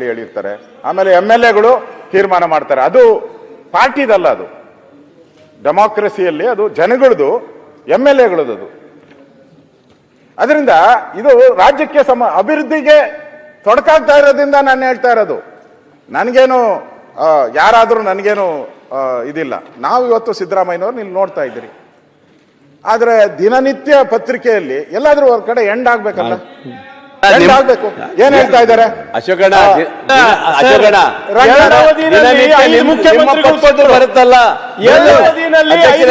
ಹೇಳಿರ್ತಾರೆ. ಆಮೇಲೆ MLAಗಳು ತೀರ್ಮಾನ ಮಾಡ್ತಾರೆ. ಅದು ಪಾರ್ಟಿದಲ್ಲ, ಅದು ಡೆಮಾಕ್ರಸಿಯಲ್ಲಿ ಅದು ಜನಗಳದು, MLAಗಳದು. ಅದು ಅದರಿಂದ ಇದು ರಾಜ್ಯಕ್ಕೆ ಅಭಿವೃದ್ಧಿಗೆ ತೊಡಕಾಗ್ತಾ ಇರೋದ್ರಿಂದ ನಾನು ಹೇಳ್ತಾ ಇರೋದು. ನನಗೇನು ಯಾರಾದರೂ ನನಗೇನು ಇದಿಲ್ಲ. ನಾವು ಇವತ್ತು ಸಿದ್ದರಾಮಯ್ಯನವ್ರು ಇಲ್ಲಿ ನೋಡ್ತಾ ಇದ್ದೀರಿ. ಆದರೆ ದಿನನಿತ್ಯ ಪತ್ರಿಕೆಯಲ್ಲಿ ಎಲ್ಲಾದ್ರೂ ಒಂದು ಕಡೆ ಎಂಡ್ ಆಗ್ಬೇಕಲ್ಲ, ಆಗ್ಬೇಕು. ಏನ್ ಹೇಳ್ತಾ ಇದ್ದಾರೆ ಅಶೋಕಣ್ಣ? ಮುಖ್ಯಮಂತ್ರಿ ಬರುತ್ತಲ್ಲ,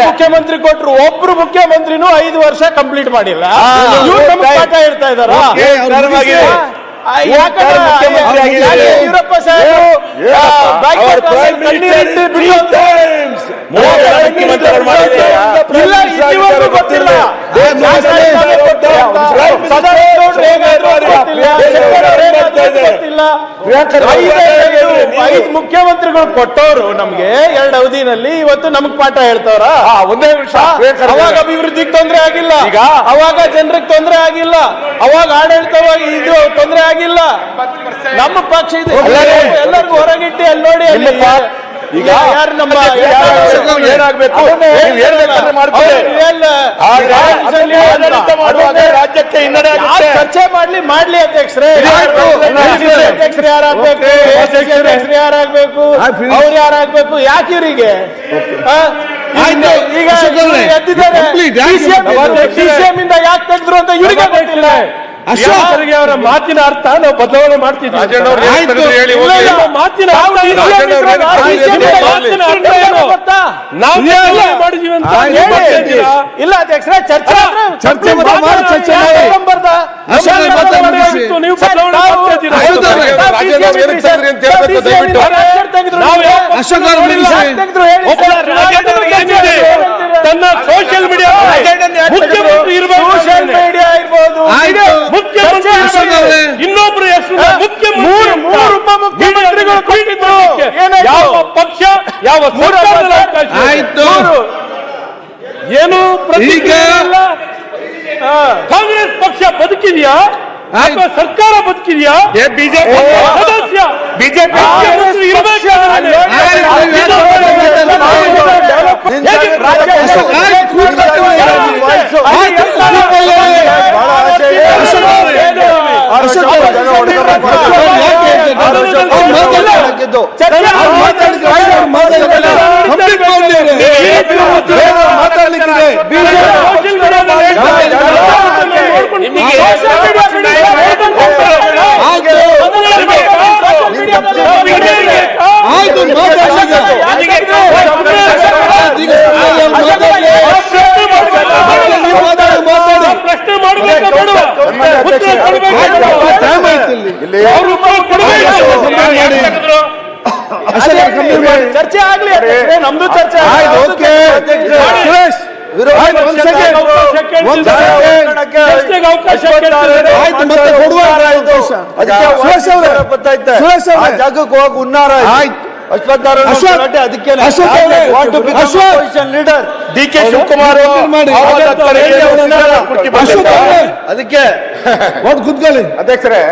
ಮುಖ್ಯಮಂತ್ರಿ ಕೊಟ್ರು, ಒಬ್ರು ಮುಖ್ಯಮಂತ್ರಿನೂ 5 ವರ್ಷ ಕಂಪ್ಲೀಟ್ ಮಾಡಿಲ್ಲ. ಪಾಠ ಹೇಳ್ತಾ ಇದಾರ. ಯೂರಪ್ಪ ಗೊತ್ತಿಲ್ಲ. ಐದು ಮುಖ್ಯಮಂತ್ರಿಗಳು ಕೊಟ್ಟವರು ನಮ್ಗೆ 2 ಅವಧಿನಲ್ಲಿ. ಇವತ್ತು ನಮಗ್ ಪಾಠ ಹೇಳ್ತಾರ. ಒಂದೇ ನಿಮಿಷ. ಅವಾಗ ಅಭಿವೃದ್ಧಿಗೆ ತೊಂದರೆ ಆಗಿಲ್ಲ, ಅವಾಗ ಜನರಿಗೆ ತೊಂದರೆ ಆಗಿಲ್ಲ, ಅವಾಗ ಆಡಳಿತವಾಗಿ ಇದು ತೊಂದರೆ ಆಗಿಲ್ಲ. ನಮ್ಮ ಪಕ್ಷ ಇದೆ ಎಲ್ಲರಿಗೂ ಹೊರಗಿಟ್ಟು ಅಲ್ಲಿ ನೋಡಿ. ಈಗ ಯಾರು ನಮ್ಮ ಏನಾಗಬೇಕು ರಾಜ್ಯಕ್ಕೆ ಹಿನ್ನಡೆ ಚರ್ಚೆ ಮಾಡ್ಲಿ ಅಧ್ಯಕ್ಷರೇ. ಅಧ್ಯಕ್ಷರು ಯಾರಾಗ್ಬೇಕು, ಅಧ್ಯಕ್ಷರು ಯಾರಾಗ್ಬೇಕು, ಅವ್ರು ಯಾರಾಗ್ಬೇಕು, ಯಾಕೆ ಇವರಿಗೆ ಈಗ ಎದ್ದಿದ್ದಾರೆ DCM ಇಂದ ಯಾಕೆ ತೆಗೆದ್ರು ಅಂತ ಇವರಿಗೆ ಗೊತ್ತಿಲ್ಲ. ಅಶೋಕ್ಗೆ ಅವರ ಮಾತಿನ ಅರ್ಥ ನಾವು ಬದಲಾವಣೆ ಮಾಡ್ತಿದ್ವಿ. ಮಾತಿನ ಮಾಡಿದೀವಿ ಅಂತ ಇಲ್ಲ ಅಧ್ಯಕ್ಷರೇ. ಚರ್ಚೆ ನೀವು ತನ್ನ ಸೋಷಿಯಲ್ ಮೀಡಿಯಾ ಮುಖ್ಯಮಂತ್ರಿ ಇರ್ಬೋದು, ಇನ್ನೊಬ್ರು ಹೆಸರು ಉಪಮುಖ್ಯಮಂತ್ರಿಗಳು ಕೊಟ್ಟಿದ್ರು. ಯಾವ ಪಕ್ಷ ಯಾವ ಆಯ್ತು ಏನು ಕಾಂಗ್ರೆಸ್ ಪಕ್ಷ ಬದುಕಿದೆಯಾ ಅಥವಾ ಸರ್ಕಾರ ಬದುಕಿದೆಯಾ? ಬಿಜೆಪಿ ಸದಸ್ಯ ಬಿಜೆಪಿ ಚರ್ಚೆ ಆಗ್ಲಿ, ನಮ್ದು ಚರ್ಚೆ ಜಾಗಕ್ಕೆ ಹೋಗಿ ಉನ್ನಾರ ಅದಕ್ಕೆ DK ಶಿವಕುಮಾರ್ ಅದಕ್ಕೆ ಕೂತ್ಕೊಳ್ಳಿ ಅಧ್ಯಕ್ಷರೇ.